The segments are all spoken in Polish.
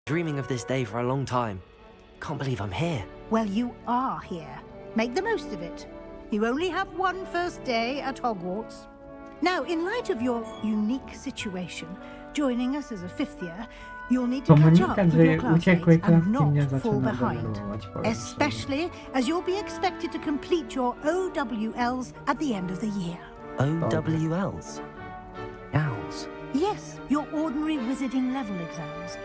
Dreaming of this day for a long time. Can't believe I'm here. Well, you are here. Make the most of it. You only have one first day at Hogwarts. Now, in light of your unique situation, joining us as a fifth year, you'll need to catch up with your classmates and not fall behind. Especially as you'll be expected to complete your OWLs at the end of the year. OWLs? Owls? Yes, your ordinary wizarding level exams.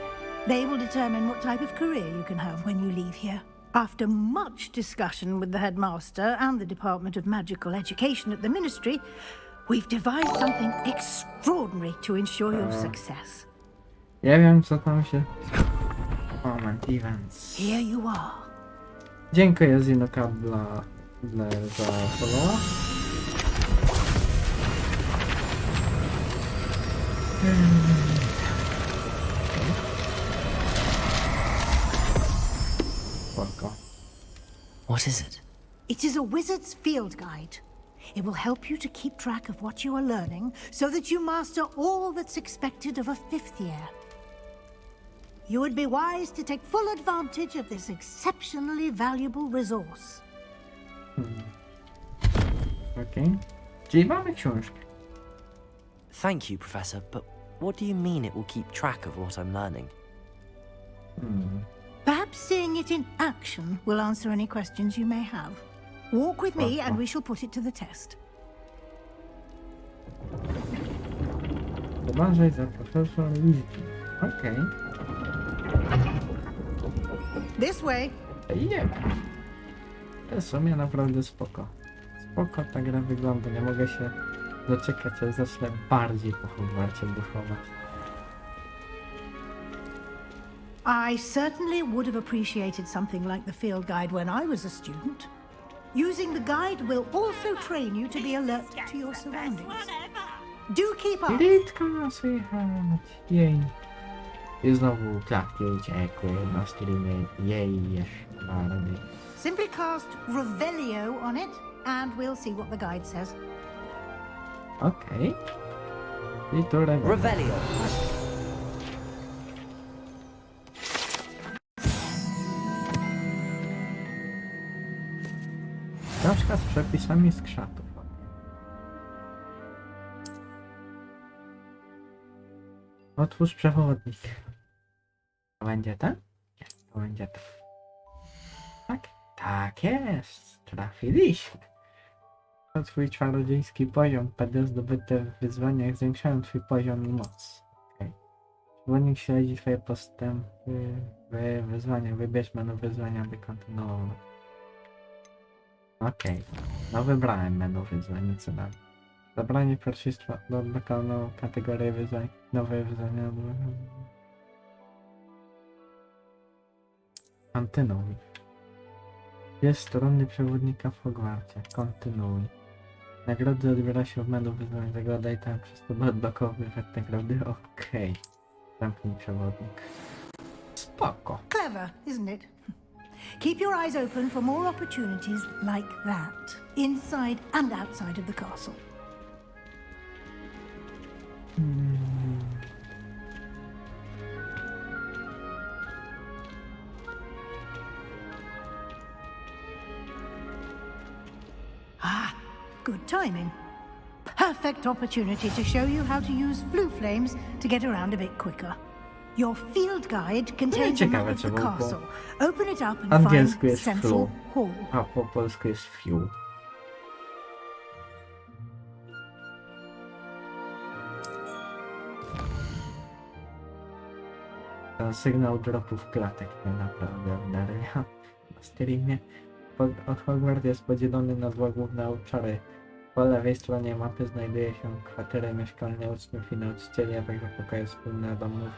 They will determine what type of career you can have when you leave here. After much discussion with the headmaster and the Department of Magical Education at the Ministry, we've devised something extraordinary to ensure your success. Ja wiem, co tam się... Moment, events. Here you are. Dziękuję Zinoka za follow. Spoko. What is it? It is a wizard's field guide. It will help you to keep track of what you are learning so that you master all that's expected of a fifth year. You would be wise to take full advantage of this exceptionally valuable resource. Okej. Czyli mamy książkę. Thank you, Professor, but what do you mean it will keep track of what I'm learning? Perhaps seeing it in action will answer any questions you may have. Walk with me and we shall put it to the test. Uważaj za profesor Weasley. Okej. This way. Idziemy. To w sumie naprawdę spoko. Spoko ta gra wygląda. Nie mogę się doczekać, aż zacznę bardziej po Hogwarcie buchować. I certainly would have appreciated something like the field guide when I was a student. Using the guide will also train you to be alert to your surroundings. Do keep up. Litka słychać. Jej. I znowu klatki uciekły na streamie. Jej, jeszcze bardziej. Simply cast Revelio on it and we'll see what the guide says. Okej. I tu Revelio! Książka z przepisami z krzatów. Otwórz przewodnik. To będzie ten? Jest, to będzie ten. Tak? Tak jest. Trafiliśmy. To twój czarodziejski poziom. PD zdobyte w wyzwaniach zwiększają twój poziom i moc. Okay. Przewodnik śledzi twoje postępy w wyzwaniach. Wybierz menu wyzwania, by kontynuować. Okej. No wybrałem menu wyzwań, co dalej. Zabranie pierwszeństwa do lokalną kategorię wyzwań. Nowe wyzwania. Kontynuuj. Jest strony przewodnika w Hogwarcie. Kontynuuj. Nagrody odbiera się w menu wyzwań. Zaglądaj tam przez to by odblokowywać nagrody. Okej. Zamknij przewodnik. Spoko. Clever, isn't it? Keep your eyes open for more opportunities like that, inside and outside of the castle. Ah, good timing. Perfect opportunity to show you how to use flue flames to get around a bit quicker. Your field guide contains a map of the castle. Open it up and Angielsku find jest Central flu, Hall. a po polsku jest fiu. Ten sygnał dropów klatek nie naprawdę na streamie. Od Hogwarts jest podzielony na dwa główne obszary. Po lewej stronie mapy znajduje się kwatery mieszkalne uczniów i nauczycieli, a także pokoje wspólne domów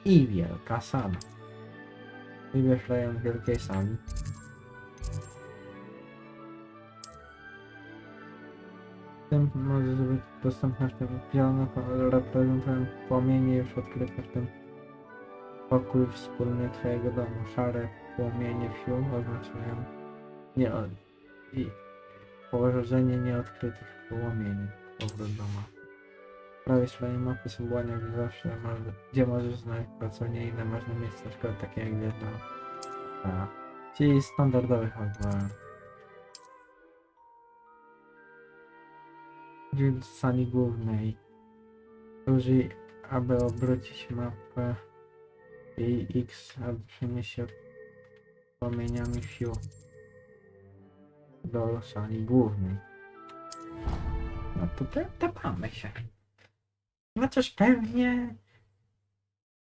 i wielka sala. Wybierz rejon wielkiej sali. Tym może być dostępnością zielono reprezentują płomienie już odkryte w tym pokój wspólny twojego domu. Szare płomienie wsiu oznaczają i położenie nieodkrytych płomieni. Powrót do mapy. prawej stronie mapy są błania, gdzie możesz znaleźć pracownię, ile można miejsc, na przykład takie jak jedna. Czyli standardowy Hogwarts. W sali głównej. Użyj, aby obrócić mapę i X, aby przenieść się promieniami sił do sali głównej. No to tepamy się. Chociaż pewnie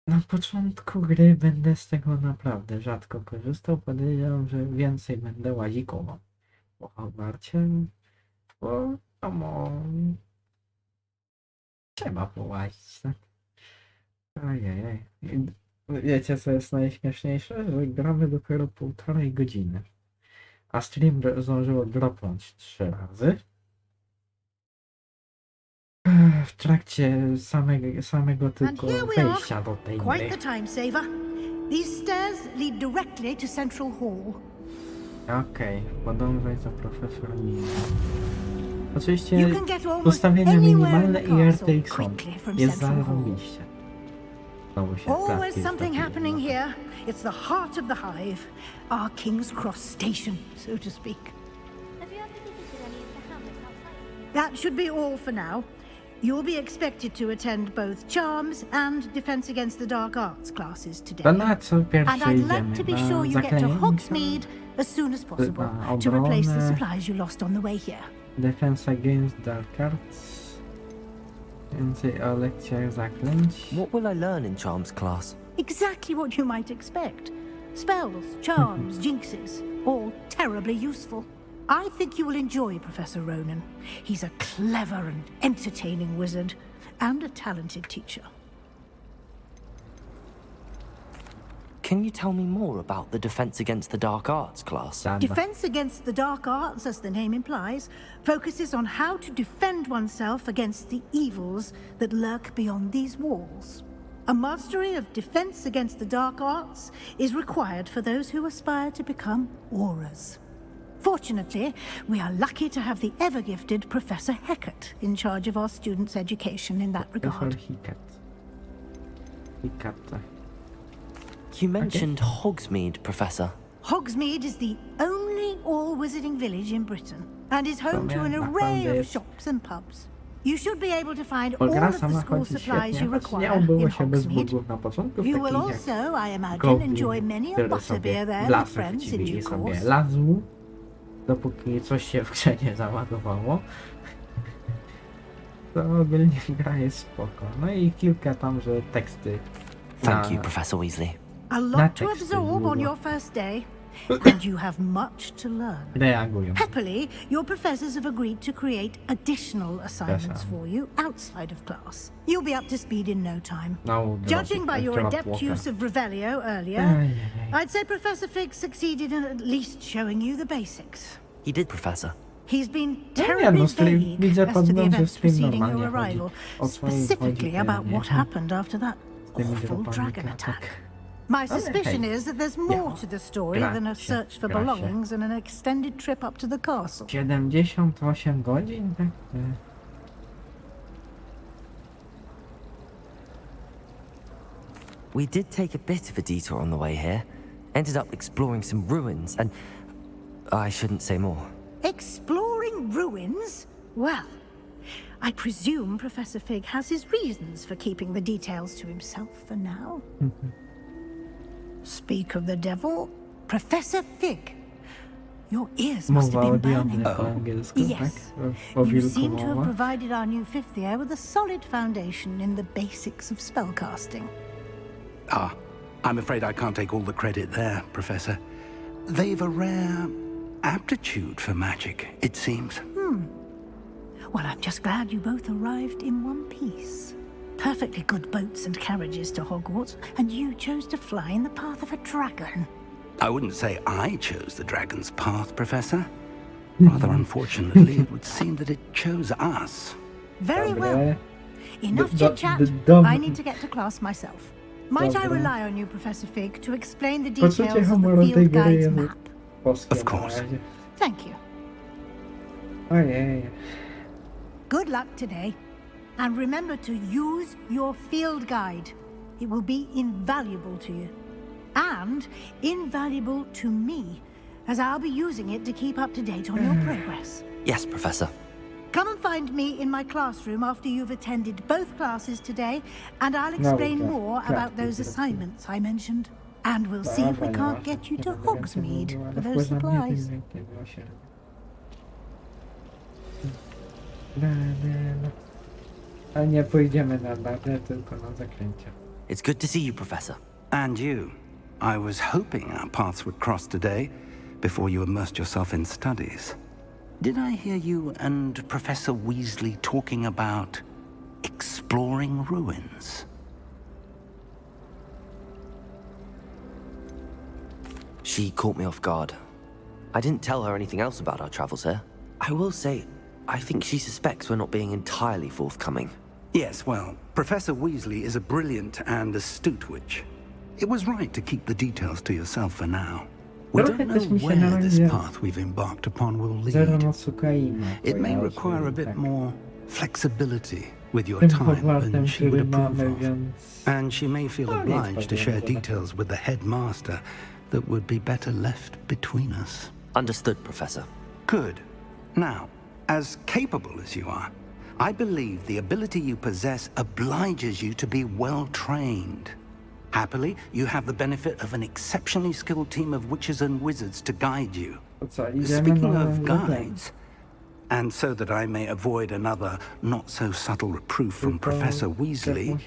na początku gry będę z tego naprawdę rzadko korzystał. Podejrzewam, że więcej będę łazikował po Hogwarcie, bo trzeba połazić, tak? Ojej. Wiecie co jest najśmieszniejsze? Że gramy dopiero 1,5 godziny. A stream zdążyło dropnąć 3 razy. W trakcie samego tylko wejścia do tej Quite gry. the time saver. These stairs lead directly to Central Hall. Okej, podążaj za profesor Nina. Oczywiście You can get almost ustawienia anywhere in minimalne the i castle RTX są. quickly from Jest Central Hall. zarobiście. Znowu się Always klatki something ztrafiły, happening no. here. It's the heart of the hive, our King's Cross station, so to speak. Have you ever visited any of the hamlets outside? That should be all for now. You'll be expected to attend both Charms and Defense Against the Dark Arts classes To today. na co And pierwsze I'd like idziemy? to be Na sure you get to zaklęcia, Hogsmeade as soon as possible na to replace the obronę, supplies you lost on the way here. Defense Against Dark Arts. Więcej o lekcjach zaklęć. What will I learn in Charms class? Exactly what you might expect. Spells, charms, jinxes, all terribly useful. I think you will enjoy Professor Ronan. He's a clever and entertaining wizard, and a talented teacher. Can you tell me more about the Defense Against the Dark Arts class? Defense Against the Dark Arts, as the name implies, focuses on how to defend oneself against the evils that lurk beyond these walls. A mastery of Defense Against the Dark Arts is required for those who aspire to become Aurors. Fortunately, we are lucky to have the ever-gifted Professor Hecat in charge of our students' education in that Profesor regard. Hikat. You mentioned Hogsmeade, Professor. Hogsmeade is the only all-wizarding village in Britain and is home to an array of shops and pubs. You should be able to find all Gra of the sama school chodzi supplies świetnie, you choć nie require obyło in się bez Hogsmeade. bugów na początku, You will takich jak also, I imagine, Goblin, enjoy many a który butterbeer there w with lasach friends in ci due sobie course. lazł, dopóki coś się w grze nie załadowało. To ogólnie gra jest spoko. No i kilka tam, że teksty Thank you, Professor Weasley. A lot to teksty absorb on długo your first day, and you have much to learn. reagują. Happily, your professors have agreed to create additional assignments Awesome. for you outside of class. You'll be up to speed in no time. No, Judging by your adept walker. use of Revelio earlier, Ajajaj. I'd say Professor Fig succeeded in at least showing you the basics. He did, Professor. He's been No nie, terribly no stream, vague widzę as to the podgląd, że events stream preceding normalnie your chodzi. arrival, O co chodzi, specifically about nie? what happened after that tymi awful grupami dragon klatek. attack. My suspicion hej. is that there's more Ja. to the story Gra than a się, search for gra się. belongings and an extended trip up to the castle. 78 godzin? Tak? We did take a bit of a detour on the way here. Ended up exploring some ruins and... I shouldn't say more. Exploring ruins? Well, I presume Professor Fig has his reasons for keeping the details to himself for now. Speak of the devil, Professor Fig. Your ears must Mowa have been o burning. diable po angielsku, Yes. tak? O You wilku seem to have mowa. provided our new fifth year with a solid foundation in the basics of spellcasting. Ah, I'm afraid I can't take all the credit there, Professor. They've a rare aptitude for magic, it seems. Well, I'm just glad you both arrived in one piece. Perfectly good boats and carriages to Hogwarts, and you chose to fly in the path of a dragon. I wouldn't say I chose the dragon's path, Professor. Rather unfortunately, it would seem that it chose us. Very well. Dobre. Enough D- chit-chat. d- dom- I need to get to class myself. Might I Dobra. rely on you, Professor Fig, to explain the Poczucie details of the humoru tej field gry guide's jest map? boskie Of course. na razie. Thank you. Ojej. Good luck today. And remember to use your field guide. It will be invaluable to you. And invaluable to me, as I'll be using it to keep up to date on your progress. Yes, Professor. Come and find me in my classroom after you've attended both classes today, and I'll explain more about those assignments I mentioned. And we'll see if we can't get you to Hogsmeade for those supplies. Ale nie pójdziemy na badę, tylko na zaklęcia. It's good to see you, Professor. And you. I was hoping our paths would cross today, before you immersed yourself in studies. Did I hear you and Professor Weasley talking about exploring ruins? She caught me off guard. I didn't tell her anything else about our travels here. I will say, I think she suspects we're not being entirely forthcoming. Yes, well, Professor Weasley is a brilliant and astute witch. It was right to keep the details to yourself for now. We don't know where this path we've embarked upon will lead. It may require a bit more flexibility with your time than she would approve of. And she may feel obliged to share details with the headmaster that would be better left between us. Understood, Professor. Good. Now, as capable as you are, I believe the ability you possess obliges you to be well trained. Happily, you have the benefit of an exceptionally skilled team of witches and wizards to guide you. Speaking of guides, and so that I may avoid another not-so-subtle reproof from Professor Weasley,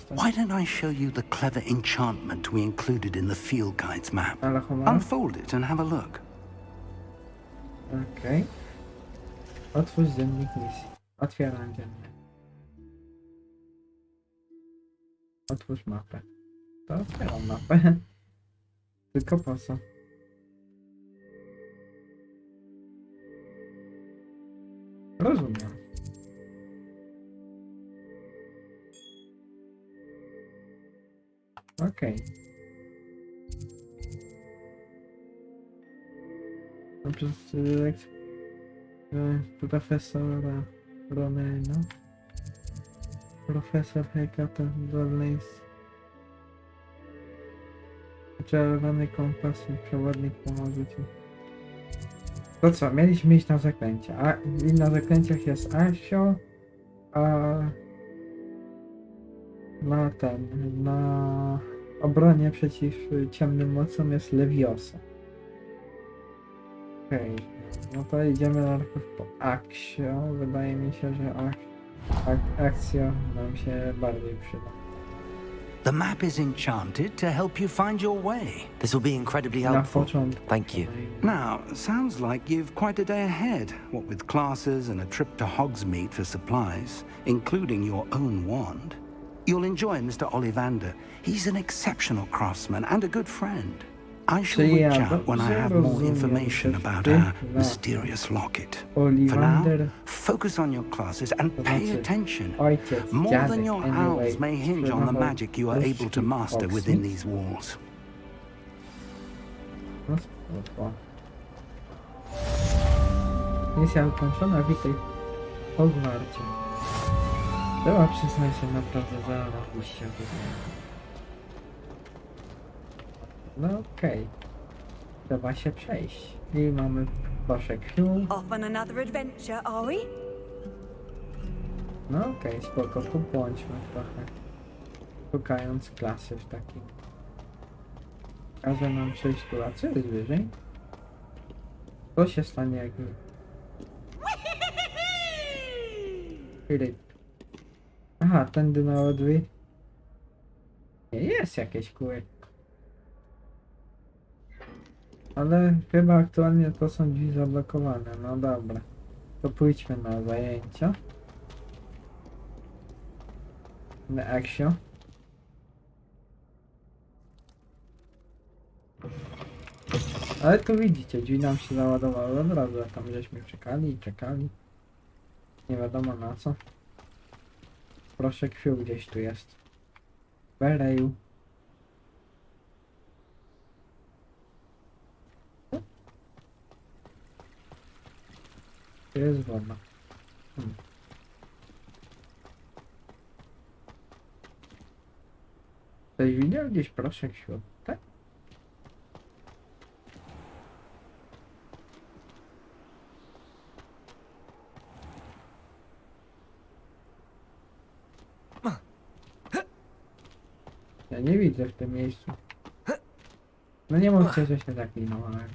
why don't I show you the clever enchantment we included in the field guide's map? Unfold it and have a look. Okej. Otwórz dziennik misji. Otwieram dziennik. Otwórz mapę. To otwieram mapę. Tylko po co? Rozumiem. Okej. Przez profesora Ronena. Profesor Hekata Dolnace. Czerwony kompas i przewodnik pomoże ci. To co, mieliśmy iść na zaklęcia. A i na zaklęciach jest Asio, a na obronie przeciw ciemnym mocom jest Leviosa. Okej, no to idziemy najpierw po Axio. Wydaje mi się, że Axio nam się bardziej przyda. The map is enchanted to help you find your way. This will be incredibly Na helpful. początku. Thank you. Now, sounds like you've quite a day ahead, what with classes and a trip to Hogsmeade for supplies, including your own wand. You'll enjoy Mr. Ollivander. He's an exceptional craftsman and a good friend. I shall reach out when I have more information about our mysterious locket. For now, focus on your classes and pay attention. More than your owls may hinge on the magic you are able to master within these walls. No spoko. Misja ukończona, witaj w Hogwarcie. Była, przyznaj się, naprawdę zarobiście. No okej. Trzeba się przejść. I mamy proszek Hugh. Off on another adventure, are we? No okej, spoko, pobłądźmy trochę. Szukając klasy w takim. Każe nam przejść tu, a co jest wyżej? Co się stanie jak... Filip. Aha, tędy na odwy. Nie, jest jakieś kółek. Ale chyba aktualnie to są drzwi zablokowane. No dobra. To pójdźmy na zajęcia. Na Axio. Ale tu widzicie, drzwi nam się załadowały od razu, a tam żeśmy czekali i czekali. Nie wiadomo na co. Proszę, kwiu gdzieś tu jest. Bereju. Tu jest woda. Ktoś widział gdzieś proszek wśród, tak? Ja nie widzę w tym miejscu. No nie mówcie, że się zaklinowałem.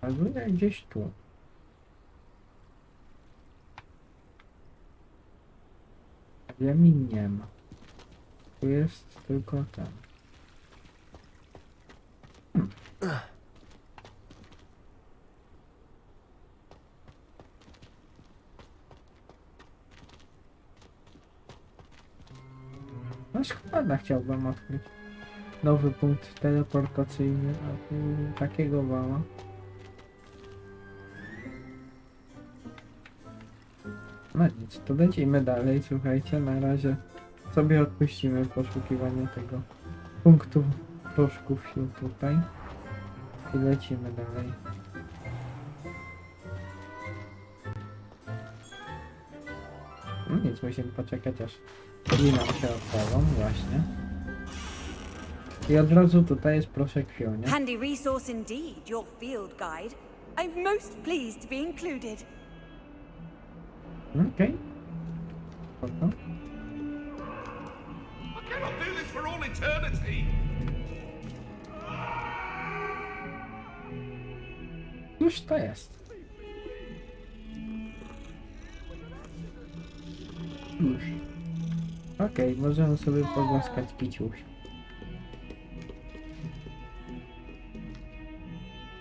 A tutaj gdzieś tu. Ziemi nie ma. Tu jest tylko ten. No szkoda, chciałbym odkryć nowy punkt teleportacyjny, a tu takiego wała. No nic, to lecimy dalej, słuchajcie, na razie sobie odpuścimy poszukiwanie tego punktu proszków się tutaj i lecimy dalej. No nic, musimy poczekać aż drzwi nam się otworzą, właśnie. I od razu tutaj jest proszek krwią, nie? Handy resource indeed, your field guide. I'm most pleased to be included. Okej. Spoko. I cannot do this for all eternity! Cóż to jest? Już. Okej, możemy sobie pogłaskać kiciuś.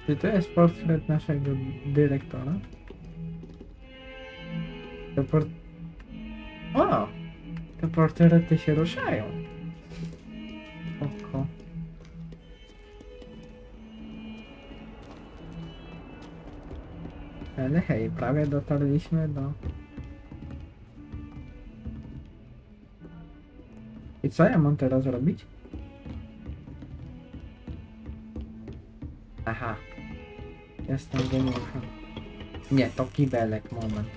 Czy to jest portret naszego dyrektora? O! Te portrety się ruszają. Oko. Ale hej, prawie dotarliśmy do... I co ja mam teraz robić? Aha. Jestem geniuszem. Nie, to kibelek, moment.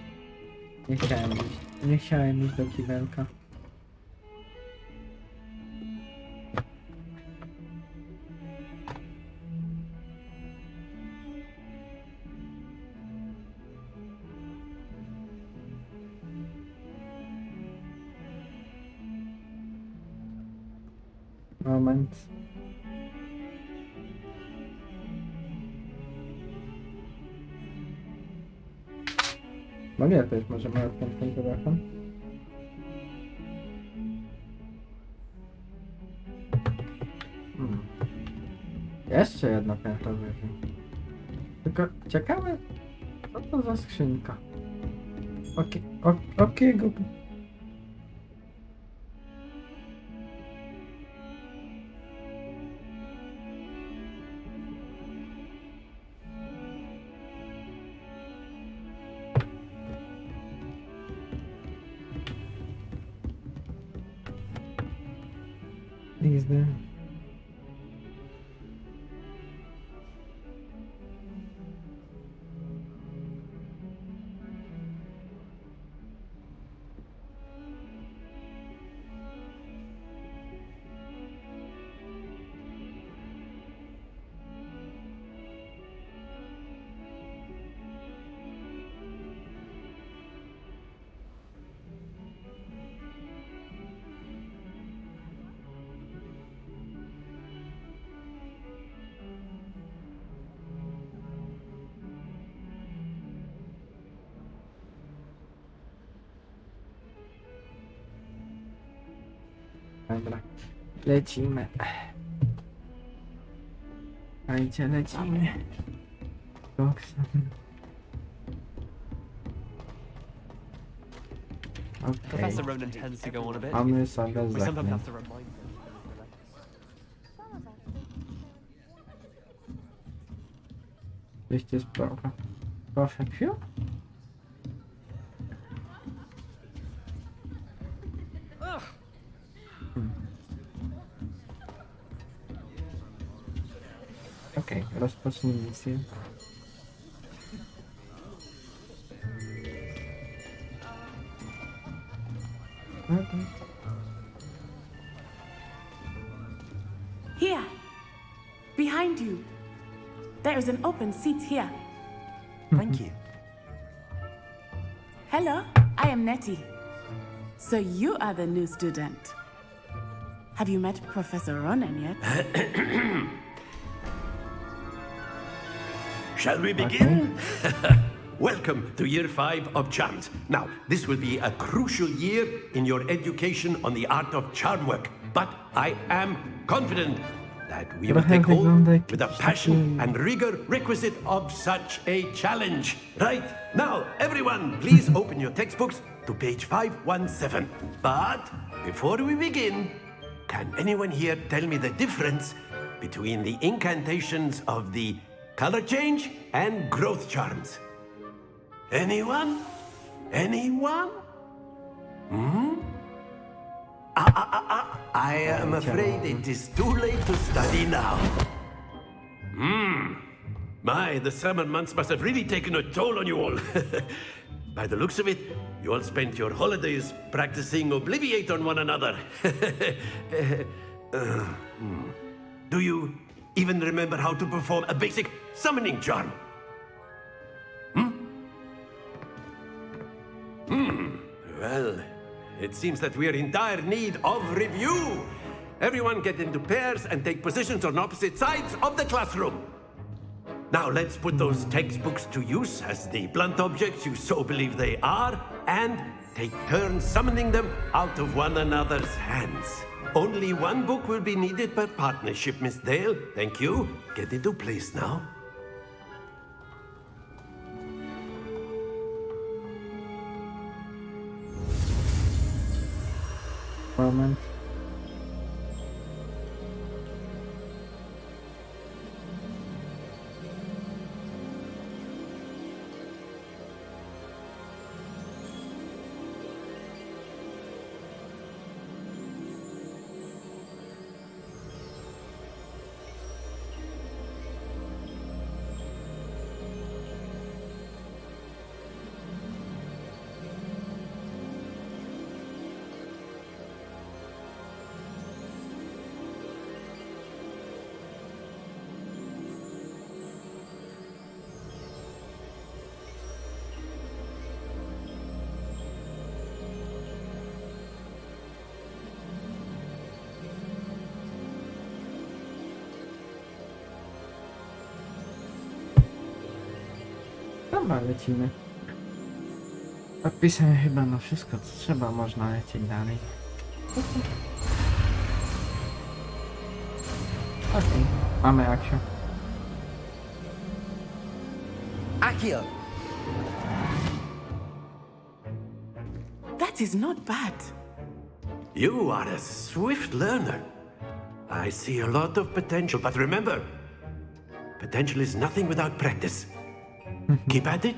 Nie chciałem iść do kibelka. Moment. No nie, to jest może moja odpiętny telefon. Jeszcze jedno piętro wyżej. Tylko ciekawe, co to za skrzynka? Okiego... Lizdy. Dobra, lecimy. Słuchajcie, lecimy. Boksem. Professor Ronan tends to go on a bit. A my sobie We sometimes zdechniemy. have to remind him. Wyjście z proga. Proszę, kwiu? Okej, rozpocznij misję. Here, behind you. There is an open seat here. Thank you. Hello, I am Nettie. So you are the new student. Have you met Professor Ronan yet? Shall we begin? Welcome to year 5 of charms. Now, this will be a crucial year in your education on the art of charm work. But I am confident that we will take hold with the passion and rigor requisite of such a challenge. Right, now, everyone, please open your textbooks to page 517. But before we begin, can anyone here tell me the difference between the incantations of the color change and growth charms? Anyone? Anyone? I am afraid it is too late to study now. My, the summer months must have really taken a toll on you all. By the looks of it, you all spent your holidays practicing Obliviate on one another. Do you even remember how to perform a basic summoning charm? Well, it seems that we are in dire need of review. Everyone get into pairs and take positions on opposite sides of the classroom. Now let's put those textbooks to use as the blunt objects you so believe they are, and take turns summoning them out of one another's hands. Only one book will be needed per partnership, Miss Dale. Thank you. Get into place now. Moment. Dobra, lecimy. Odpisałem chyba na wszystko, co trzeba, można lecieć dalej. Okej, mamy Aksio. Akio! That is not bad. You are a swift learner. I see a lot of potential, but remember, potential is nothing without practice. Keep at it.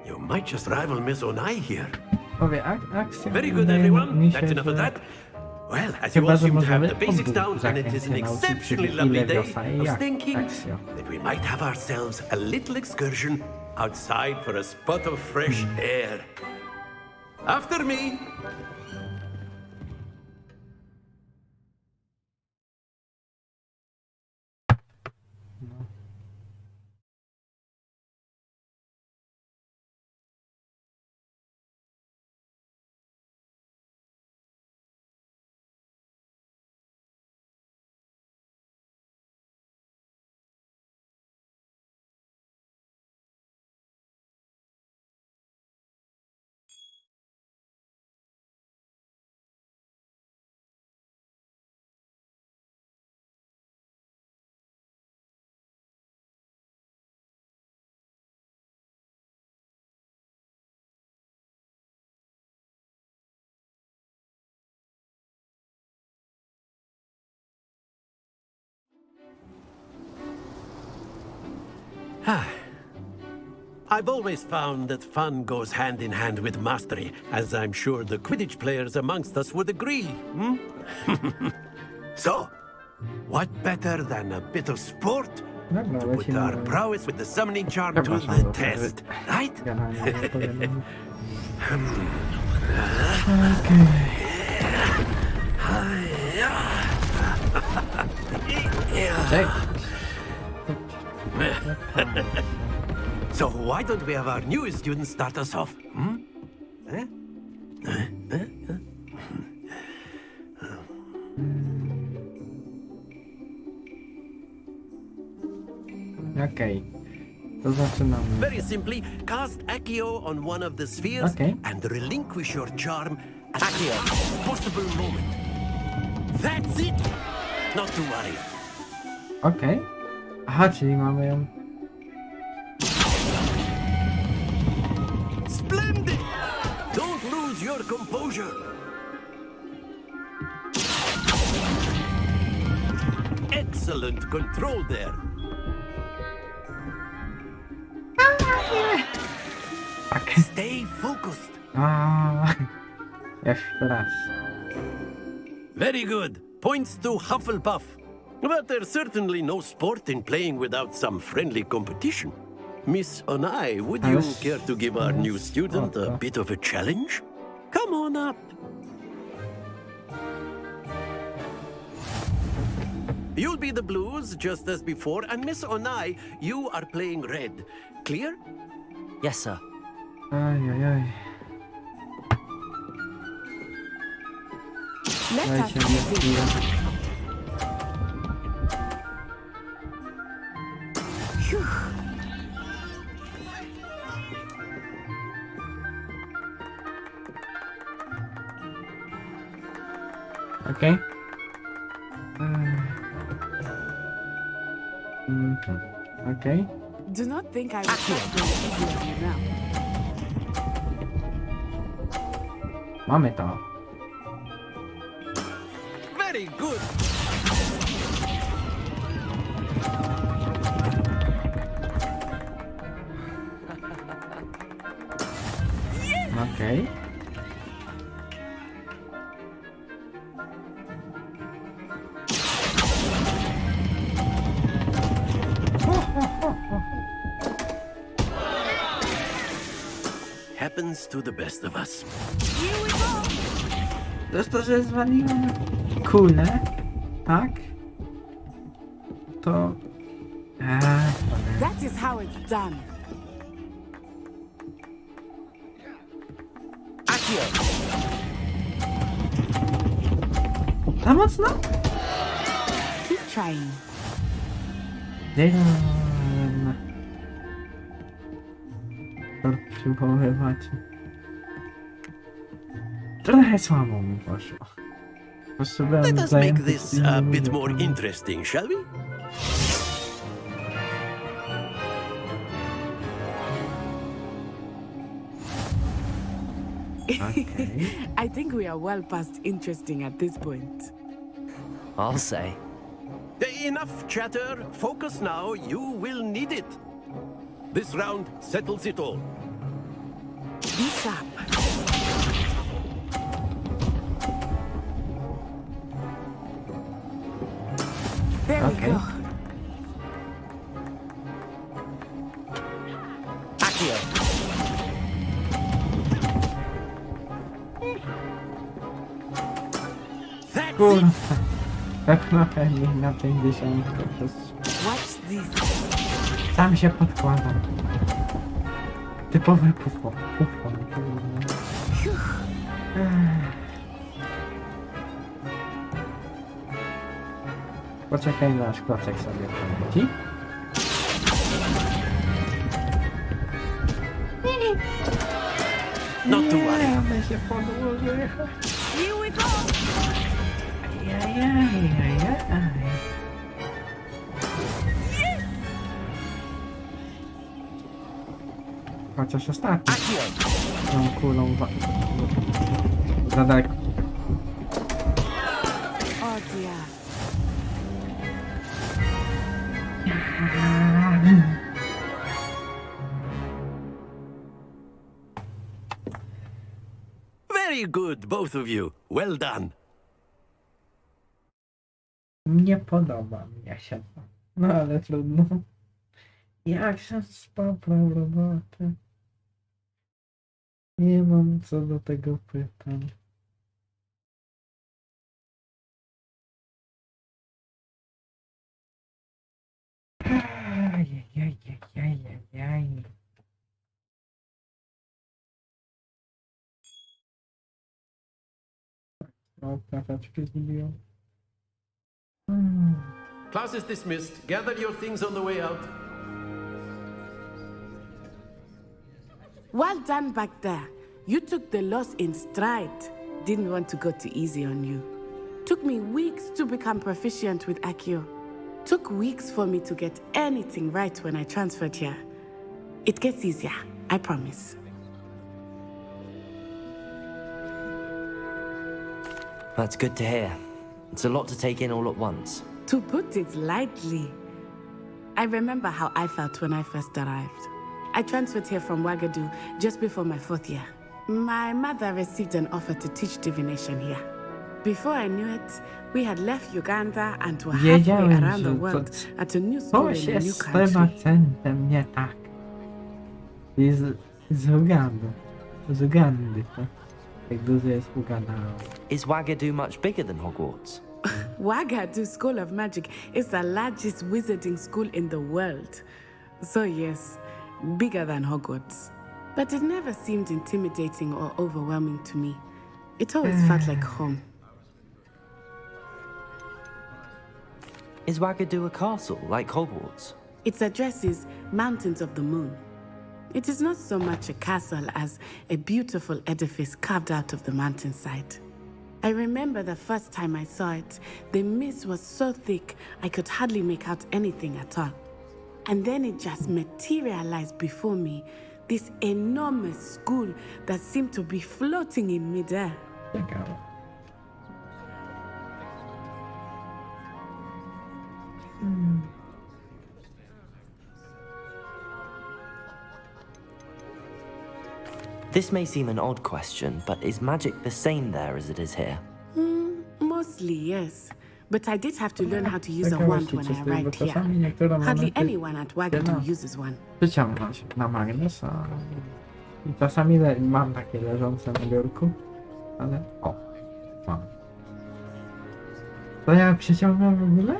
You might just rival Miss Onai here. Powie Aksio. Very good, everyone. That's enough of that. Well, as you all seem to have the basics down, and it is an exceptionally lovely day, I was thinking that we might have ourselves a little excursion outside for a spot of fresh air. After me. I've always found that fun goes hand in hand with mastery, as I'm sure the Quidditch players amongst us would agree. So, what better than a bit of sport to put our prowess with the summoning charm to the test, right? Czek. So why don't we have our newest student start us off? Okej. To zaczynamy. Very simply, cast Accio on one of the spheres Okay. and relinquish your charm at the possible moment. That's it! Not to worry. Okej. Aha, czyli mamy ją. Splendid! Don't lose your composure. Excellent control there. Tak. Stay focused. Jeszcze raz. Very good. Points to Hufflepuff. But there's certainly no sport in playing without some friendly competition. Miss Onai, would you Yes. care to give our new student a Okay. bit of a challenge? Come on up. You'll be the blues, just as before, and Miss Onai, you are playing red. Clear? Yes, sir. Ajajaj. Let us Dajcie see mi this. chwilę. Okej. Okej. Do not think I will stop going easy on you now. Mamy to. Very good. Okej. Happens to the best of us. To jest to, że zwaliłem kulę, tak? To... That is how it's done. Za mocno? Keep trying. Przywoływać. Trochę słabo mi poszło. Potrzebowałem Let us make this a bit more interesting, shall we? Okay. I think we are well past interesting at this point. I'll say. Enough chatter. Focus now. You will need it. This round settles it all. Be sharp. There we Okay. go. That's Kurwa. it. Tak trochę nie na 50 przez... Watch this. Sam się podkładam. Typowy pufon. Kurwa. Poczekaj na aż klocek sobie poleci. Not to worry. Ale się podłoży. Here we go! Ajajajajaj. Chociaż ostatni. Tą kulą za daleko. Oh dear. Very good, both of you. Well done. Nie podoba mi się to. No ale trudno. Jak się spoprał robotę? Nie mam co do tego pytań. O, plakaczki zgubiłem. Class is dismissed. Gather your things on the way out. Well done back there. You took the loss in stride. Didn't want to go too easy on you. Took me weeks to become proficient with Accio. Took weeks for me to get anything right when I transferred here. It gets easier, I promise. That's good to hear. It's a lot to take in all at once. To put it lightly, I remember how I felt when I first arrived. I transferred here from Ouagadougou just before my 4th year. My mother received an offer to teach divination here. Before I knew it, we had left Uganda and were halfway around the world at a new school in a new Coś jest z tym country. akcentem nie tak. I z Ugandy. Z Ugandy, tak? Jak dużo jest Uganda. Is Ouagadougou much bigger than Hogwarts? Ouagadougou School of Magic is the largest wizarding school in the world. So yes, bigger than Hogwarts. But it never seemed intimidating or overwhelming to me. It always felt like home. Is Ouagadougou a castle, like Hogwarts? Its address is Mountains of the Moon. It is not so much a castle as a beautiful edifice carved out of the mountainside. I remember the first time I saw it, the mist was so thick I could hardly make out anything at all. And then it just materialized before me, this enormous school that seemed to be floating in midair. Ciekawe. This may seem an odd question, but is magic the same there as it is here? Mostly, yes. But I did have to learn how to use a wand when I arrived here. Hardly anyone at Ouagadougou uses one. Przyciągnąć na magnes, a... I czasami mam takie leżące na biurku, ale... O! Mam. To ja przyciągam w ogóle?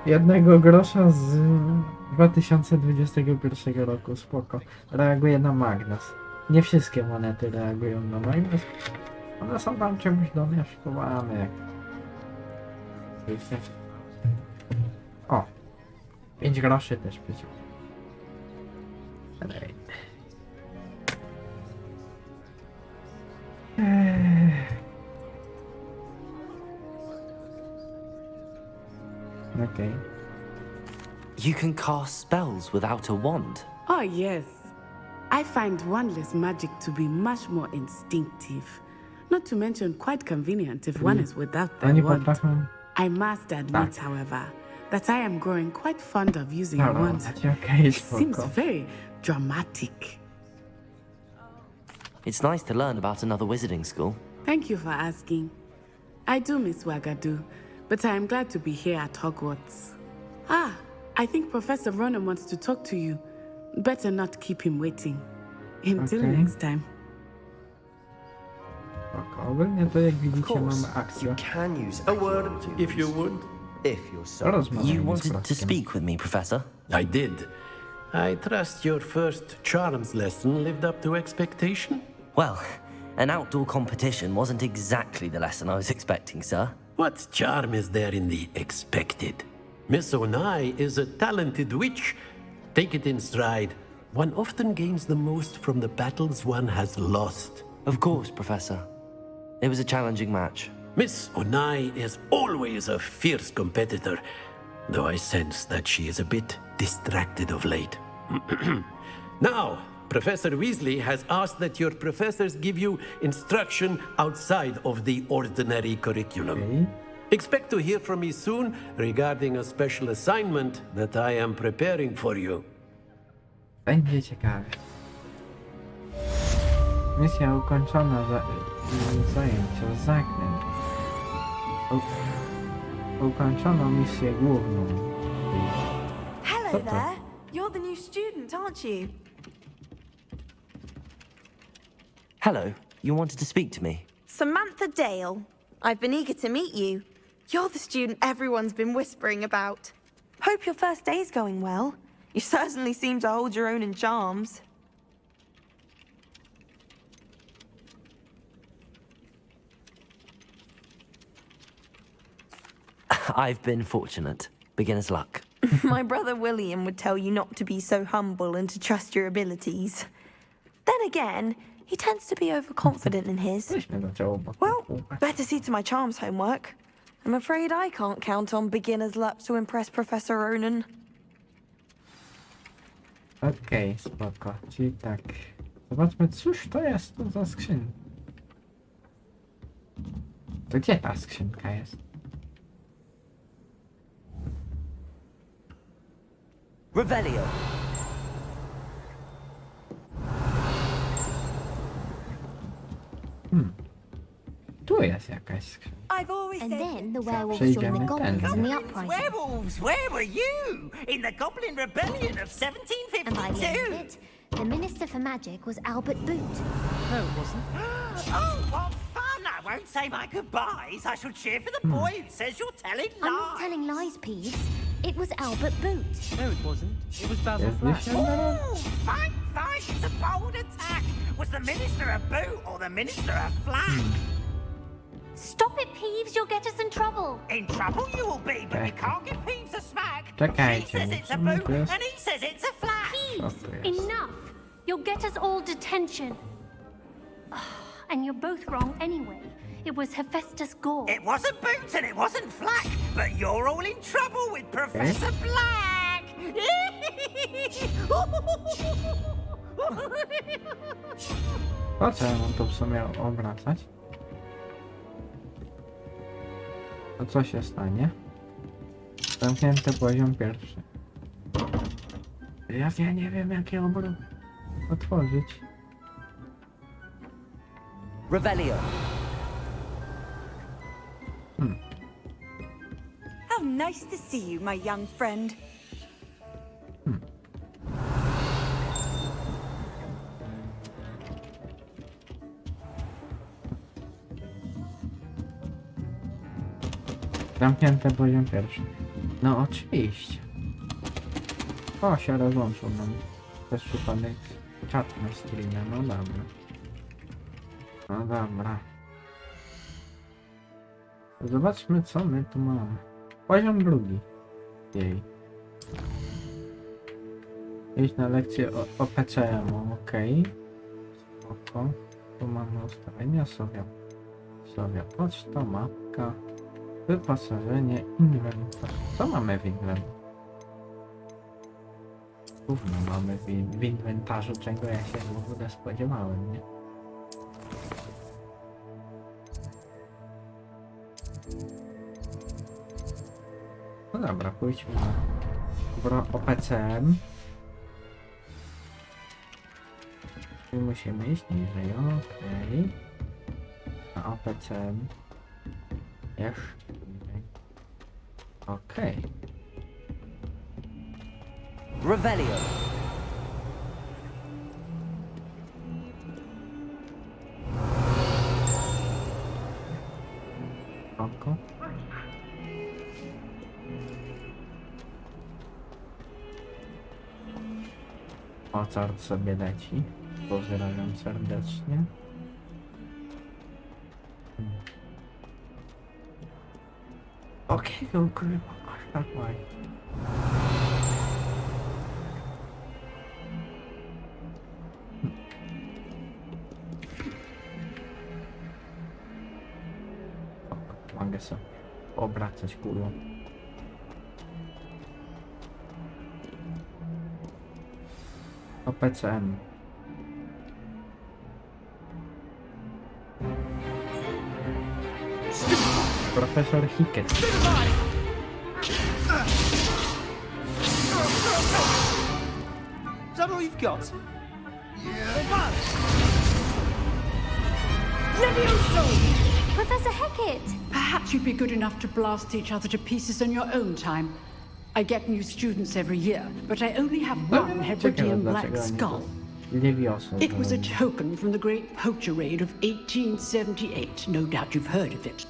1 grosza z 2021 roku, spoko. Reaguje na magnes. Nie wszystkie monety reagują na magnes. One są tam czymś domieszkowane, jak... Wiecie? O! 5 groszy też przyciął. Okay. You can cast spells without a wand. Oh, yes. I find wandless magic to be much more instinctive. Not to mention quite convenient if one is without the Oni wand. potrafią... I must admit, however, that I am growing quite fond of using No, wands. okay, It seems spoko. very dramatic. It's nice to learn about another wizarding school. Thank you for asking. I do miss Ouagadougou, but I am glad to be here at Hogwarts. Ah, I think Professor Ronan wants to talk to you. Better not keep him waiting. Until Okay. next time. Spoko. Ogólnie to jak Of widzicie mamy course, akcję. you can use A word, if you would. if you're so. Rozmawiamy You z wanted to Frostkiem. speak with me, Professor? I did. I trust your first charms lesson lived up to expectation? Well, an outdoor competition wasn't exactly the lesson I was expecting, sir. What charm is there in the expected? Miss Onai is a talented witch. Take it in stride. One often gains the most from the battles one has lost. Of course, Professor. It was a challenging match. Miss Onai is always a fierce competitor, though I sense that she is a bit distracted of late. Now, Professor Weasley has asked that your professors give you instruction outside of the ordinary curriculum. Okay. Expect to hear from me soon regarding a special assignment that I am preparing for you. Będzie ciekawe. Misja ukończona. Zajęcia. Zakręt. Ukończono misję główną. Hello What the- there. You're the new student, aren't you? Hello, you wanted to speak to me? Samantha Dale. I've been eager to meet you. You're the student everyone's been whispering about. Hope your first day's going well. You certainly seem to hold your own in charms. I've been fortunate. Beginner's luck. My brother William would tell you not to be so humble and to trust your abilities. Then again, he tends to be overconfident in his. Weźmy do ciała. Well, better see to my charms homework. I'm afraid I can't count on beginner's luck to impress Professor Ronan. Okej, spoko. Czyli tak. Zobaczmy, cóż to jest tu za skrzynka. To gdzie ta skrzynka jest? Revelio. Tu jest jakaś skrzynka. And then the werewolves Przejdziemy joined the goblins tędy. in the uprising. Werewolves, where were you? In the Goblin Rebellion of And by the end of 1752? it, the Minister for Magic was Albert Boot. No, it wasn't. Oh, what fun! I won't say my goodbyes. I shall cheer for the boy who says you're telling I'm not lies. telling lies, Peeves. It was Albert Boot. No, it wasn't. It was Basil Jest Flash. gdzieś tam? Oh, fight, fight! It's a bold attack. Was the Minister a boot or the Minister a flag? Stop it, Peeves. You'll get us in trouble. In trouble you will be, but you can't give Peeves a smack. Czekajcie, She says it's a musimy boot, teraz- and he says it's a flag. Co Peeves, tu jest? Enough! You'll get us all detention. And you're both wrong anyway. It was Hephaestus Gore. It wasn't boot and it wasn't flag, but you're all in trouble with Professor Black. Po co ja mam to w sumie obracać? To co się stanie? Zamknięty poziom pierwszy. Ja nie wiem, jakie otworzyć. Revelio. How nice to see you, my young friend. Zamknięty poziom pierwszy. No oczywiście. O, się rozłączył nam. Przez przypadek czat na streamie. No dobra. No dobra. Zobaczmy, co my tu mamy. Poziom drugi. Jej. Iść na lekcję o PCM-u, okej. Spoko. Tu mamy ustawienia sobie. Poczta, mapka. Wyposażenie, inwentarz. Co mamy w inwentarzu? Gówno mamy w inwentarzu, czego ja się w ogóle spodziewałem, nie? No dobra, pójdźmy na OPCM. I musimy iść niżej, okej. Na OPCM. Jeszcze niżej. Okej. Revelio. Oko. Mozart sobie leci. Pozdrawiam serdecznie. Okej, ukrywa, aż tak ładnie. Mogę sobie obracać kulą. OPCM. Profesor Hickett. Is that all you've got? Professor Hecat! Perhaps you'd be good enough to blast each other to pieces in your own time. I get new students every year, but I only have one Hebridean black skull. It was a token from the Great Poacher Raid of 1878. No doubt you've heard of it.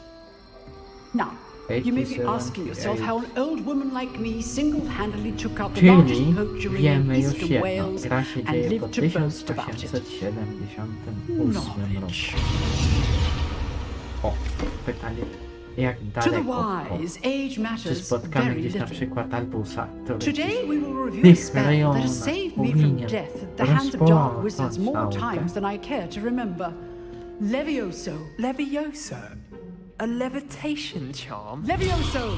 Now, you may be asking yourself how an old woman like me single-handedly took out the largest Czyli poacher raid in wiemy już eastern jedno. Wales Gra się and dzieje po lived to boast about it. 1878 roku. Knowledge. O, pytanie. jak To the daleko. wise, age Czy matters spotkamy very gdzieś na little. przykład Albusa, który Today we will review a tych spell that rejonach has saved me from powinien death at the hands of dark wizards rozpocząć more naukę. times than I care to remember. Levioso. Levioso? A levitation charm? Levioso!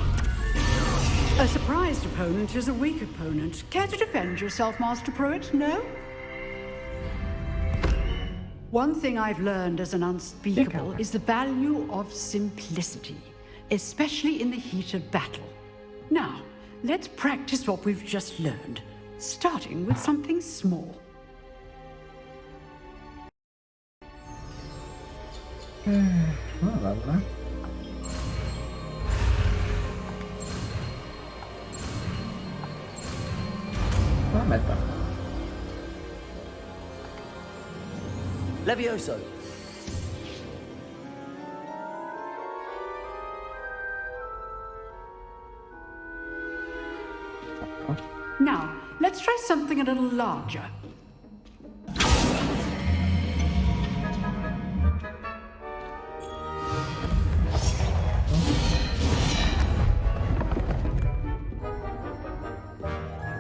A surprised opponent is a weak opponent. Care to defend yourself, Master Pruitt? No? One thing I've learned as an unspeakable is the value of simplicity, especially in the heat of battle. Now, let's practice what we've just learned, starting with something small. No dobra. Mamy to. Levioso! Now, let's try something a little larger.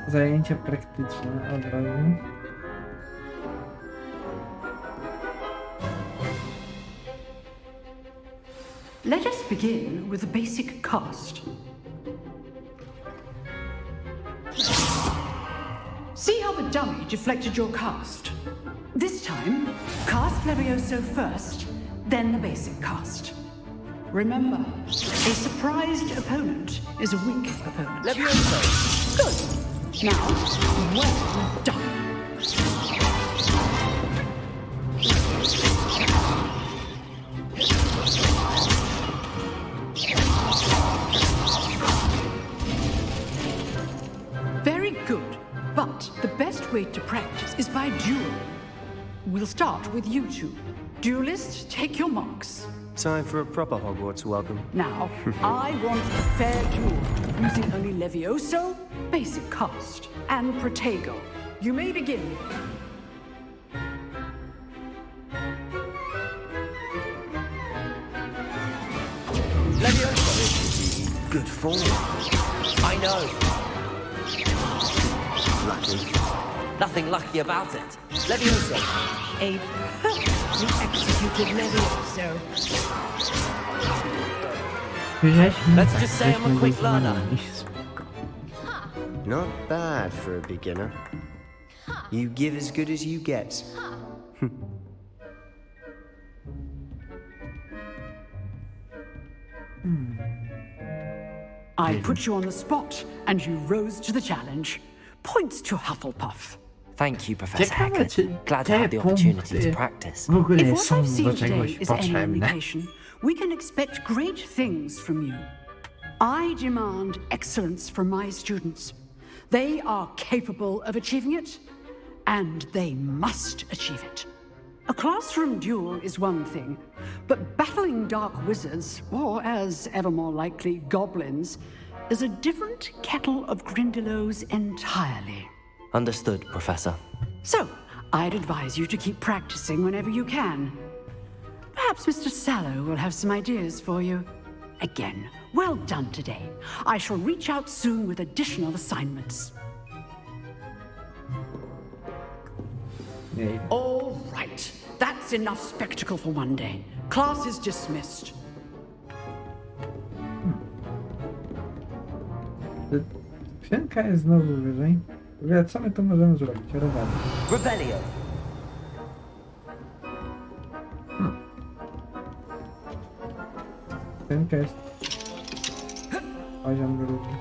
Zajęcia praktyczne od razu. Let us begin with the basic cast. See how the dummy deflected your cast? This time, cast Levioso first, then the basic cast. Remember, a surprised opponent is a weak opponent. Levioso! Good. Now, well done. Very good. But the best way to practice is by dueling. We'll start with you two. Duelists, take your marks. Time for a proper Hogwarts welcome. Now, I want a fair duel, using only Levioso, basic cast, and Protego. You may begin. Levioso! Good form. I know. Lucky. Nothing lucky about it. Levioso! A perfectly executed Levioso. Let's just say I'm a quick learner. Not bad for a beginner. You give as good as you get. I put you on the spot, and you rose to the challenge. Points to Hufflepuff. Thank you, Professor Ciekawe, Hackett. czy Glad to te have the opportunity punkty to practice. w ogóle If what są I've seen do today czegoś is any potrzebne. indication, we can expect great things from you. I demand excellence from my students. They are capable of achieving it, and they must achieve it. A classroom duel is one thing, but battling dark wizards, or as ever more likely, goblins, is a different kettle of Grindylows entirely. Understood, Professor. So, I'd advise you to keep practicing whenever you can. Perhaps Mr. Sallow will have some ideas for you. Again, well done today. I shall reach out soon with additional assignments. All right. That's enough spectacle for one day. Class is dismissed. Pionka jest znowu wyżej. Mówię, co my tu możemy zrobić? Rowanie. Rebellion! Pionka jest poziom drugi.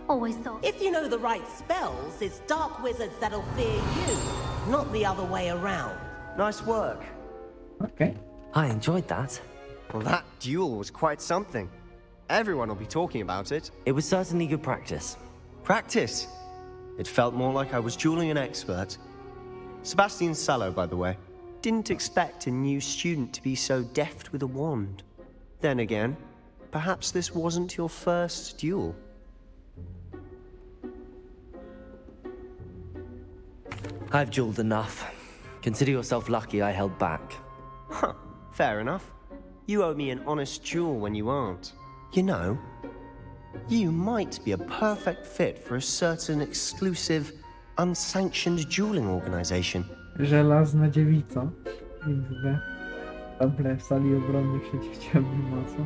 Always thought. If you know the right spells, it's dark wizards that'll fear you, not the other way around. Nice work. Okay. I enjoyed that. Well, that duel was quite something. Everyone will be talking about it. It was certainly good practice. Practice? It felt more like I was dueling an expert. Sebastian Sallow, by the way. Didn't expect a new student to be so deft with a wand. Then again, perhaps this wasn't your first duel. I've jeweled enough. Consider yourself lucky I held back. Huh, fair enough. You owe me an honest jewel when you aren't. You know, you might be a perfect fit for a certain exclusive, unsanctioned dueling organization. Żelazna dziewica. XD. Dobre, w sali obrony przeciwcielnym mocą.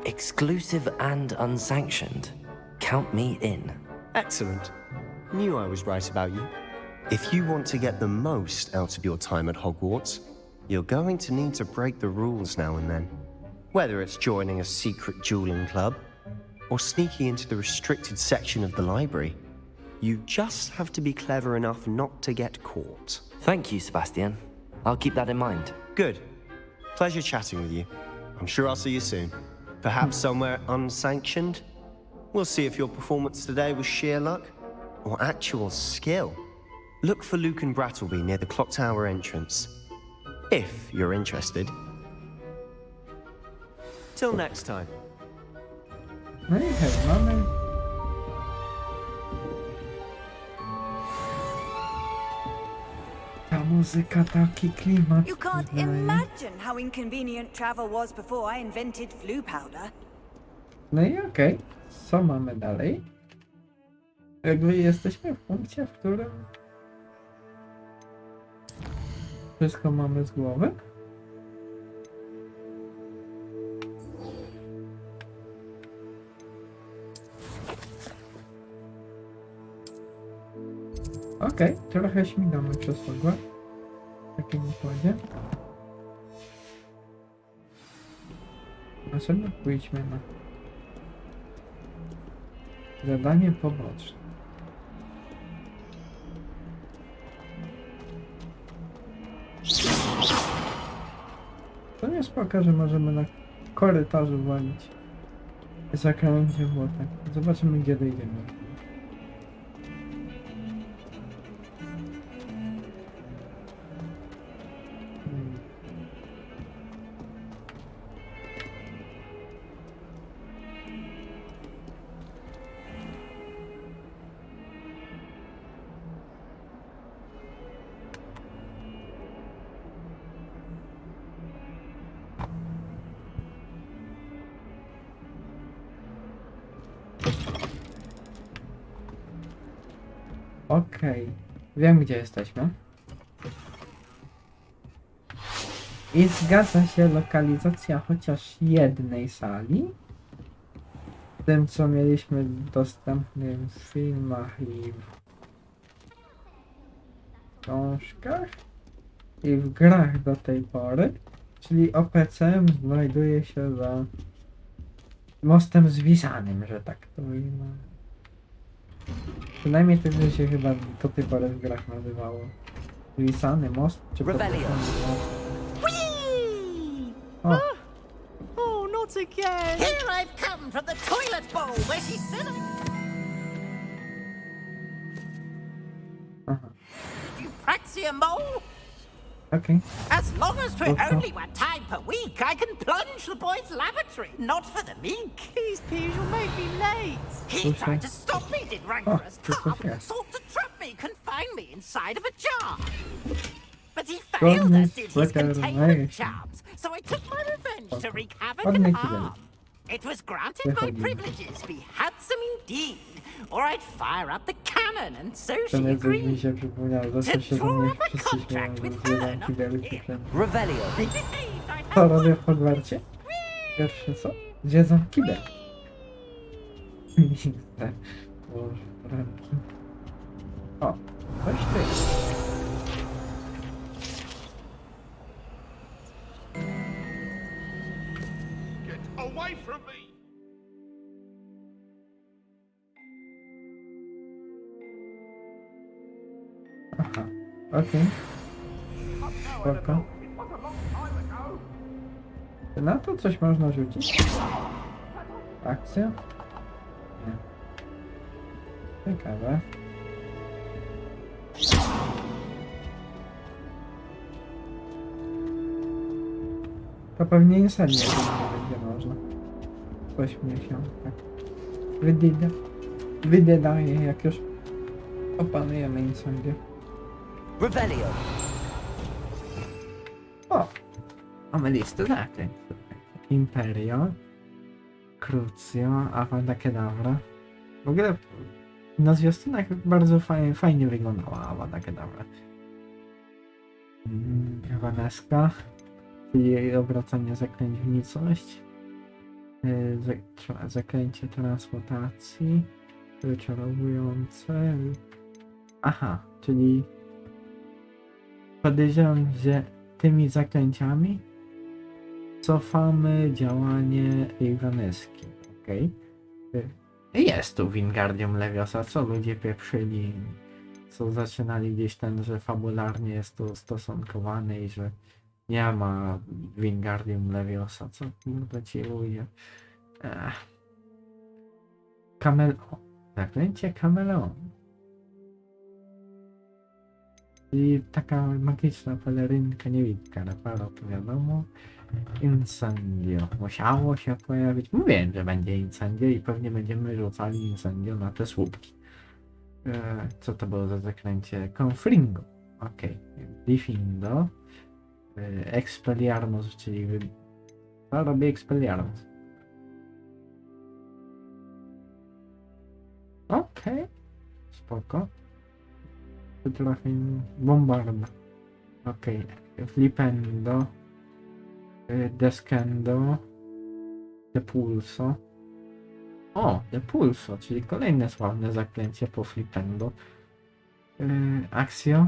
Exclusive and unsanctioned. Count me in. Excellent. Knew I was right about you. If you want to get the most out of your time at Hogwarts, you're going to need to break the rules now and then. Whether it's joining a secret dueling club, or sneaking into the restricted section of the library, you just have to be clever enough not to get caught. Thank you, Sebastian. I'll keep that in mind. Good. Pleasure chatting with you. I'm sure I'll see you soon. Perhaps somewhere unsanctioned? We'll see if your performance today was sheer luck or actual skill. Look for Luke and Brattleby near the clock tower entrance, if you're interested. Till next time. No i hej, mamy... Ta muzyka, taki klimat. You can't imagine how inconvenient travel was before I invented flu powder. No i okej. Co mamy dalej? Jakby jesteśmy w punkcie, w którym... Wszystko mamy z głowy? Okej, trochę śmigamy przez Hogwarts. W takim układzie. A sobie pójdźmy na zadanie poboczne. To nie spoko, że możemy na korytarzu walić zakręcie błotek. Zobaczymy, gdzie dojdziemy. Okej, wiem, gdzie jesteśmy. I zgadza się lokalizacja chociaż jednej sali. W tym, co mieliśmy dostępnym w filmach i w książkach i w grach do tej pory. Czyli OPCM znajduje się za mostem zwisanym, że tak to ujmę. Przynajmniej tyle się chyba do tej pory w grach nazywało. Zwisany most, czy podpisany most. O. Oh, not again! Here I've come from the toilet bowl where she said You Praxia mole? Okay. As long as we're only one time per week, I can plunge the boys' lavatory, not for the meek. These peas will make me late. He tried to stop me, did rancorous carp, sought to trap me, confine me inside of a jar. But he failed, as did his containment charms, so I took my revenge to wreak havoc and harm. It was granted my privileges be handsome indeed, or I'd fire up the cannon, and so she agreed mi się przypomniało, zawsze się do nich wszyscy śmieją, że zjadam wielki ten. Revelio. Co robię w Hogwarcie? Pierwsze co? Zjedzam kibel. Boże, ranki. O, coś ty. Away from me! Aha, okej. Spoko. Czy na to coś można rzucić? Akcja? Nie. Ciekawe. To pewnie insadnie nie będzie można. Coś mnie się tak wydaje, jak już Opanujemy incendię. Revelio. O! Mamy listę zaklęć. Imperio. Crucio. Avada Kedavra. W ogóle na zwiastunach bardzo fajnie wyglądała Avada Kedavra. Vaneska. Czyli obracanie zaklęć w nicość. Zaklęcie transmutacji. Wyczarowujące. Aha, czyli podejrzewam, że tymi zaklęciami cofamy działanie Vaneski. Okej. Jest tu Wingardium Leviosa, co ludzie pieprzyli, co zaczynali gdzieś ten, że fabularnie jest to ustosunkowane i że nie ma Wingardium Leviosa, co kurde ci ludzie. Zaklęcie kameleon. Czyli taka magiczna pelerynka, niewidka, reparo, to wiadomo. Incendio. Musiało się pojawić. Mówiłem, że będzie incendio i pewnie będziemy rzucali incendio na te słupki. Co to było za zaklęcie? Confringo. Okej. Diffindo. Expelliarmus, czyli robię Expelliarmus. Okej. Spoko. To trochę bombarda. Okej. Flipendo. Descendo. Depulso. O, Depulso, czyli kolejne sławne zaklęcie po Flipendo. Axio.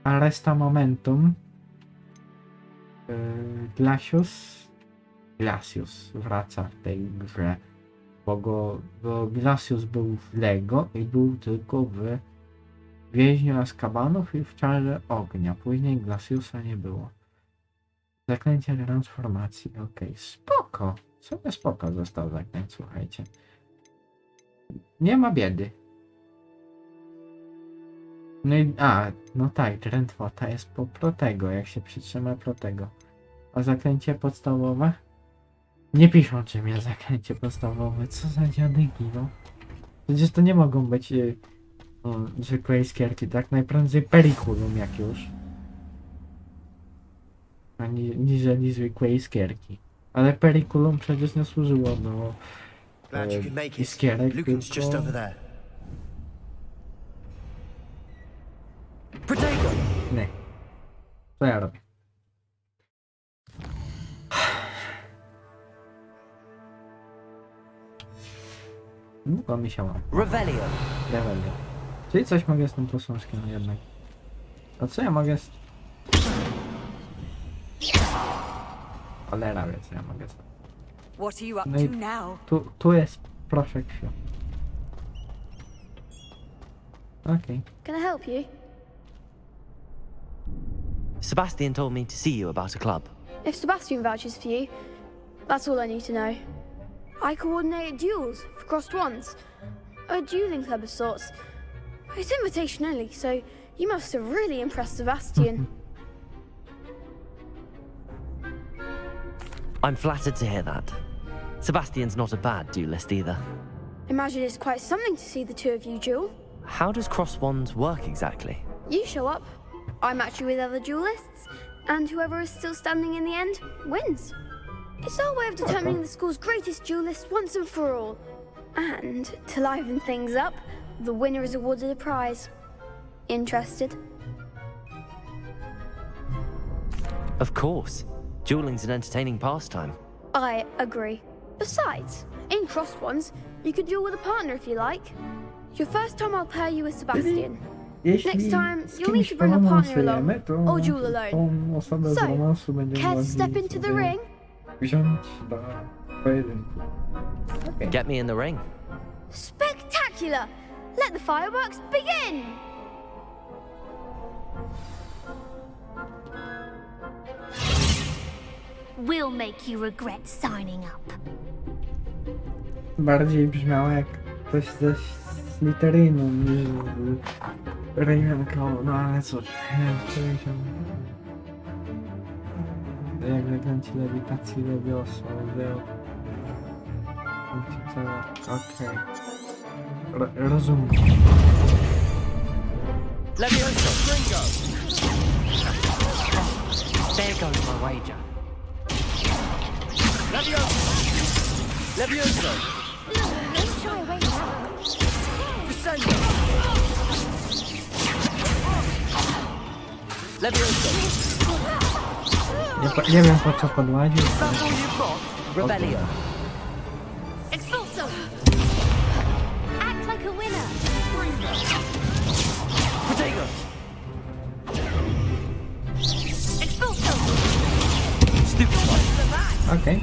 Arresta Momentum. Glacius wraca w tej grze. Bo Glacius był w Lego i był tylko w Więźniu Azkabanów i w Czarze Ognia. Później Glaciusa nie było. Zaklęcie transformacji. Okej, spoko. Sobie spoko został zaklęć, słuchajcie. Nie ma biedy. No i, no tak, drętwota jest po Protego, jak się przytrzyma Protego. A zaklęcie podstawowe? Nie piszą, czym jest zaklęcie podstawowe. Co za dziadyki, no. Przecież to nie mogą być zwykłe iskierki, tak? Najprędzej periculum, jak już. Aniżeli zwykłe iskierki. Ale periculum przecież nie służyło do iskierek, tylko... Nie. Co ja robię? Długo mi się łamie. Revelio. Czyli coś mogę z tym posążkiem jednak. A co ja mogę z... Cholera wie, co ja mogę z tym. What are you up No i to now? tu jest proszek krwią. Okej. Can I help you? Sebastian told me to see you about a club. If Sebastian vouches for you, that's all I need to know. I coordinate duels for crossed ones. A dueling club of sorts. It's invitation only, so you must have really impressed Sebastian. I'm flattered to hear that. Sebastian's not a bad duelist either. Imagine it's quite something to see the two of you duel. How does cross wands work exactly? You show up, I match you with other duelists, and whoever is still standing in the end wins. It's our way of determining the school's greatest duelist once and for all. And to liven things up, the winner is awarded a prize. Interested? Of course. Dueling's an entertaining pastime. I agree. Besides, in crossed ones, you can duel with a partner if you like. Your first time I'll pair you with Sebastian. Next time, you'll need to bring a partner along, or duel alone. So, care to step into the ring? Get me in the ring. Spectacular! Let the fireworks begin! We'll make you regret signing up. Bardziej brzmiało jak ktoś ze Slytherinu niż Ravenclaw, no ale cóż, jak zaklęcie lewitacji Leviosa, okej. rozumiem. Levioso, Gringo! There goes my wager. Levioso! Levioso! Don't shy away now. Descendo! Levioso! Nie wiem po co podłaził. That's all you've got? Revelio. Expulso! Act like a winner! Protego! Expulso! Stupefy! Okej.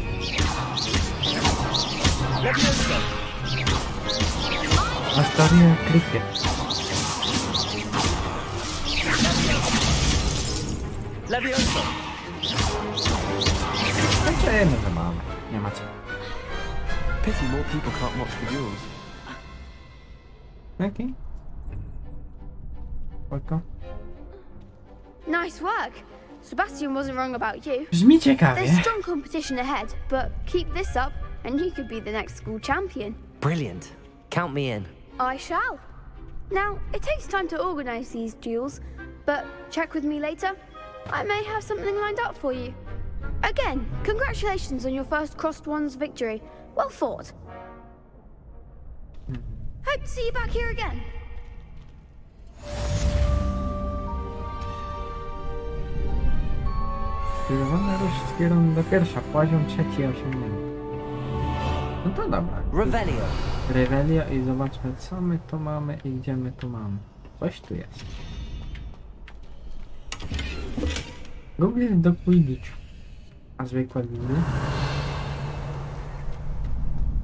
Levioso! Nastawiłem klikę. Levioso! Kończymy, że mamy. Nie ma co. Pity more people can't watch the duels. Okej. Spoko. Nice work. Sebastian wasn't wrong about you. Brzmi ciekawie. There's strong competition ahead, but keep this up and you could be the next school champion. Brilliant. Count me in. I shall. Now, it takes time to organize these duels, but check with me later. I may have something lined up for you. Again, congratulations on your first Crossed Ones victory. Well fought. Hope to see you back here again. Skierowane różdżki runda pierwsza, poziom trzeci osiągnięty. No to dobra. Revelio. Revelio i zobaczmy co my tu mamy i gdzie my tu mamy. Coś tu jest. Google do Quidditch. A zwykłe Google?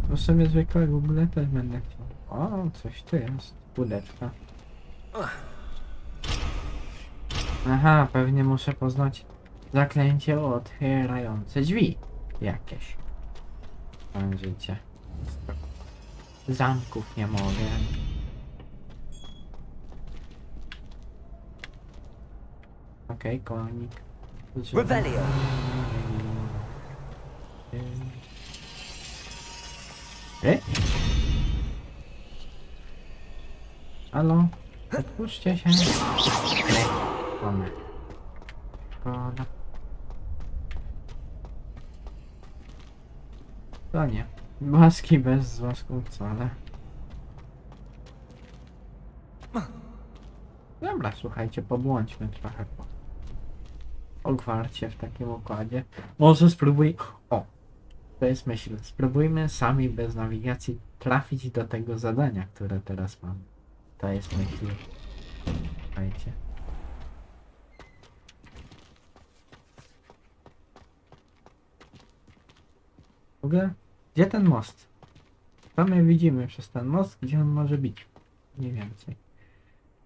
No sobie zwykłe Google też będę chciał. O, coś tu jest. Pudeczka. Aha, pewnie muszę poznać zaklęcie otwierające drzwi. Jakieś. Mam życie. Zamków nie mogę. Okej, konik. Revelio. Halo? Odpuśćcie się. Mamy. Szkoda. To nie. Maski bez złasku wcale. Dobra, słuchajcie, pobłądźmy trochę po Hogwarcie w takim układzie. Może spróbuj... O! To jest myśl. Spróbujmy sami bez nawigacji trafić do tego zadania, które teraz mam. To jest myśl. Słuchajcie. W ogóle, gdzie ten most? To my widzimy przez ten most, gdzie on może być. Mniej więcej.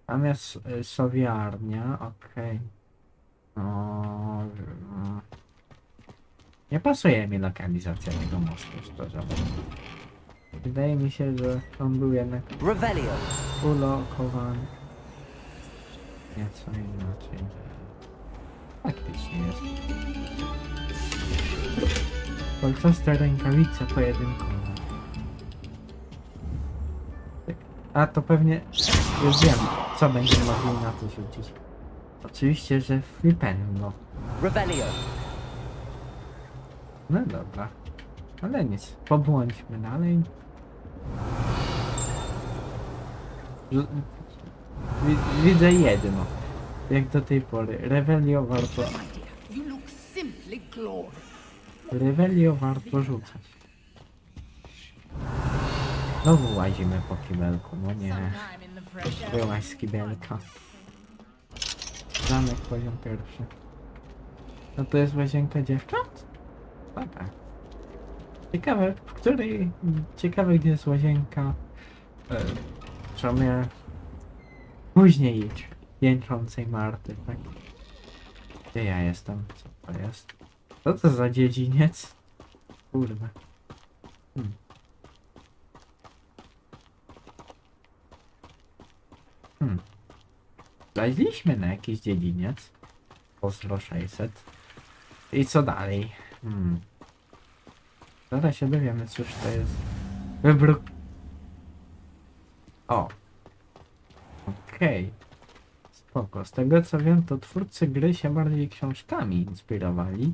Tam jest sowiarnia, okej. No, nie pasuje mi lokalizacja tego mostu, szczerze mówiąc. Wydaje mi się, że on był jednak ulokowany nieco inaczej. Faktycznie jest. Kolczaste rękawice pojedynkowe. A to pewnie już wiem, co będziemy mogli na to rzucić. Oczywiście, że flipenno. No dobra. Ale nic, pobłądźmy dalej. Widzę jedno. Jak do tej pory. Revelio warto... Revelio warto rzucać. Znowu łazimy po kibelku, no nie. Byłaś z kibelka. Zamek poziom pierwszy. No to jest łazienka dziewcząt? Tak. Ciekawe, w której... Ciekawe, gdzie jest łazienka... Przomie... Później jęczącej Marty, tak? Gdzie ja jestem? Co to jest? Co to za dziedziniec? Kurde. Zajdzieliśmy na jakiś dziedziniec. Pozdro 600. I co dalej? Zaraz się dowiemy, cóż to jest. Wybór... O. Okej. Spoko. Z tego co wiem, to twórcy gry się bardziej książkami inspirowali.